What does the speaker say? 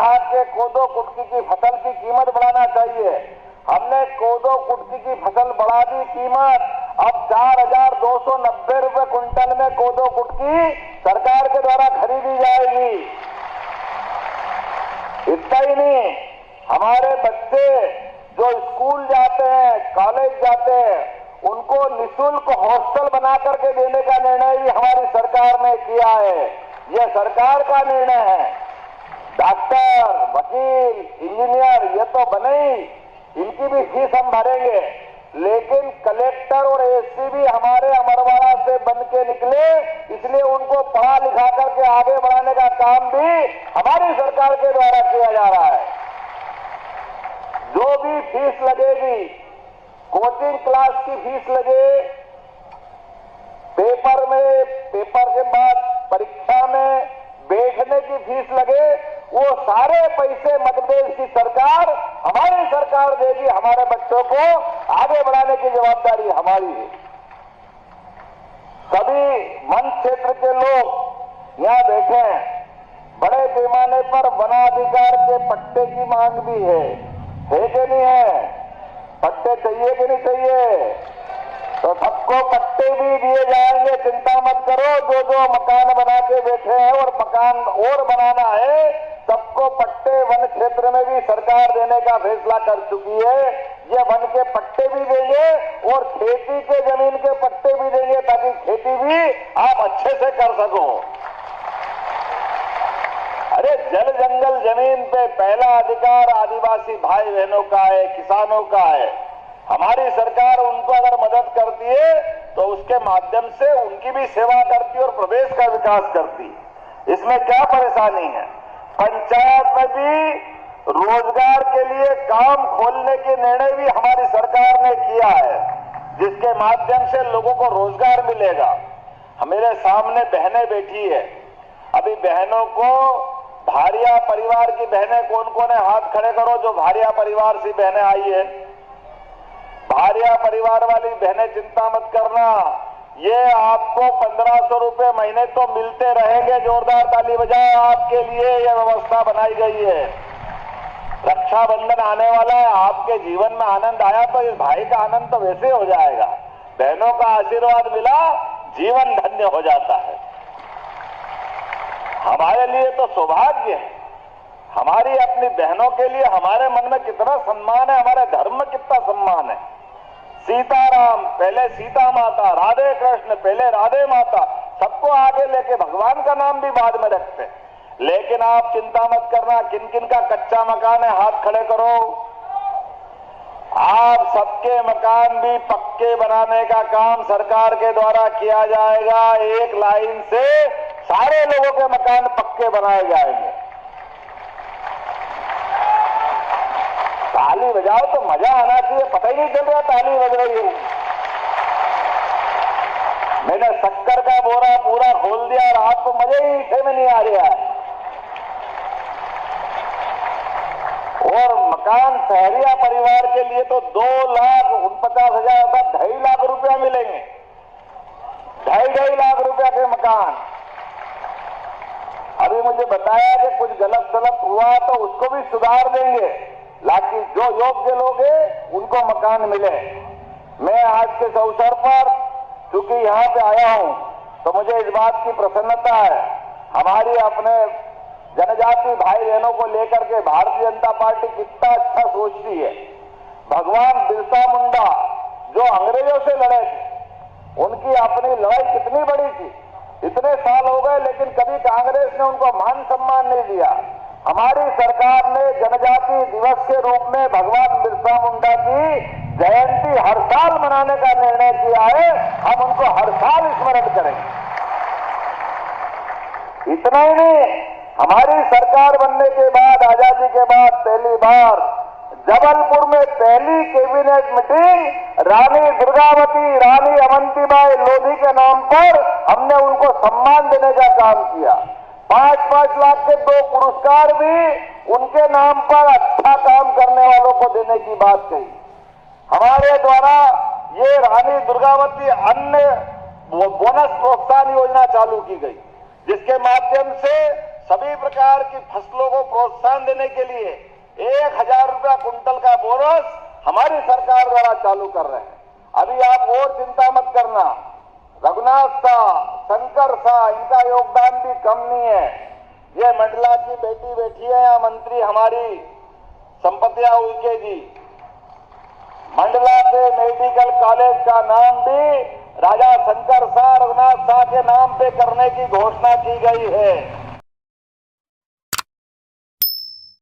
यहाँ के कोदो कुटकी की फसल की कीमत बढ़ाना चाहिए। हमने कोदो कुटकी की फसल बढ़ा दी कीमत, अब 4,290 रुपए क्विंटल में कोदो कुटकी सरकार के द्वारा खरीदी जाएगी। इतना ही नहीं, हमारे बच्चे जो स्कूल जाते हैं, कॉलेज जाते हैं, उनको निःशुल्क हॉस्टल बना करके देने का निर्णय भी हमारी सरकार ने किया है। यह सरकार का निर्णय है। डॉक्टर, वकील, इंजीनियर ये तो बने ही, इनकी भी फीस हम भरेंगे, लेकिन कलेक्टर और एसपी भी हमारे अमरवाड़ा से बन के निकले, इसलिए उनको पढ़ा लिखा करके आगे बढ़ाने का काम भी हमारी सरकार के द्वारा किया जा रहा है। जो भी फीस लगेगी, कोचिंग क्लास की फीस लगे, पेपर में, पेपर के बाद परीक्षा में बैठने की फीस लगे, वो सारे पैसे मध्य प्रदेश की सरकार, हमारी सरकार देगी। हमारे बच्चों को आगे बढ़ाने की जवाबदारी हमारी है। सभी वन क्षेत्र के लोग यहाँ बैठे हैं। बड़े पैमाने पर वनाधिकार के पट्टे की मांग भी है कि नहीं है? पट्टे चाहिए कि नहीं चाहिए? तो सबको पट्टे भी दिए जाएंगे, चिंता मत करो। जो मकान बना के बैठे हैं और मकान और बनाना है, सबको पट्टे वन क्षेत्र में भी सरकार देने का फैसला कर चुकी है। ये वन के पट्टे भी देंगे और खेती के जमीन के पट्टे भी देंगे, ताकि खेती भी आप अच्छे से कर सको। अरे जल जंगल जमीन पे पहला अधिकार आदिवासी भाई बहनों का है, किसानों का है। हमारी सरकार उनको अगर मदद करती है तो उसके माध्यम से उनकी भी सेवा करती और प्रदेश का विकास करती। इसमें क्या परेशानी है? पंचायत में भी रोजगार के लिए काम खोलने के निर्णय भी हमारी सरकार ने किया है, जिसके माध्यम से लोगों को रोजगार मिलेगा। मेरे सामने बहनें बैठी है, अभी बहनों को, भारिया परिवार की बहनें कौन कौन है? हाथ खड़े करो जो भारिया परिवार से बहनें आई है। भारिया परिवार वाली बहनें चिंता मत करना, ये आपको 1500 रुपए महीने तो मिलते रहेंगे। जोरदार ताली बजाएं, आपके लिए यह व्यवस्था बनाई गई है। रक्षाबंधन आने वाला है, आपके जीवन में आनंद आया तो इस भाई का आनंद तो वैसे हो जाएगा। बहनों का आशीर्वाद मिला, जीवन धन्य हो जाता है। हमारे लिए तो सौभाग्य है। हमारी अपनी बहनों के लिए हमारे मन में कितना सम्मान है, हमारे धर्म में कितना सम्मान है। सीताराम पहले सीता माता, राधे कृष्ण पहले राधे माता, सबको आगे लेके भगवान का नाम भी बाद में रखते हैं। लेकिन आप चिंता मत करना, किन किन का कच्चा मकान है हाथ खड़े करो। आप सबके मकान भी पक्के बनाने का काम सरकार के द्वारा किया जाएगा। एक लाइन से सारे लोगों के मकान पक्के बनाए जाएंगे। ताली बजाओ तो मजा आना चाहिए, पता ही नहीं चल रहा ताली बज रही है। मैंने शक्कर का बोरा पूरा खोल दिया और आपको मजे ही मीठे में नहीं आ रहा है। और मकान शहरिया परिवार के लिए तो 2,49,000 अर्थात 2.5 लाख रुपया मिलेंगे। 2.5 लाख रुपया के मकान। अभी मुझे बताया कि कुछ गलत सलत हुआ तो उसको भी सुधार देंगे, लेकिन जो योग्य लोग हैं उनको मकान मिले। मैं आज के इस अवसर पर चूंकि यहाँ पे आया हूँ तो मुझे इस बात की प्रसन्नता है, हमारी अपने जनजाति भाई बहनों को लेकर के भारतीय जनता पार्टी कितना अच्छा सोचती है। भगवान बिरसा मुंडा जो अंग्रेजों से लड़े थे, उनकी अपनी लड़ाई कितनी बड़ी थी। इतने साल हो गए लेकिन कभी कांग्रेस ने उनको मान सम्मान नहीं दिया। हमारी सरकार ने जनजाति दिवस के रूप में भगवान बिरसा मुंडा की जयंती हर साल मनाने का निर्णय किया है। हम उनको हर साल स्मरण करेंगे। इतना ही नहीं, हमारी सरकार बनने के बाद, आजादी के बाद पहली बार जबलपुर में पहली कैबिनेट मीटिंग रानी दुर्गावती, रानी अवंतीबाई लोधी के नाम पर हमने उनको सम्मान देने का काम किया। 5-5 लाख के 2 पुरस्कार भी उनके नाम पर अच्छा काम करने वालों को देने की बात कही। हमारे द्वारा ये रानी दुर्गावती अन्य बोनस प्रोत्साहन योजना चालू की गई, जिसके माध्यम से सभी प्रकार की फसलों को प्रोत्साहन देने के लिए 1000 रुपया कुंटल का बोनस हमारी सरकार द्वारा चालू कर रहे हैं। अभी आप और चिंता मत करना, रघुनाथ शाह, शंकर शाह, इनका योगदान भी कम नहीं है। ये मंडला की बेटी बैठी है यहाँ, मंत्री हमारी संपत्तिया उइके जी, मंडला के मेडिकल कॉलेज का नाम भी राजा शंकर शाह, रघुनाथ शाह के नाम पे करने की घोषणा की गई है।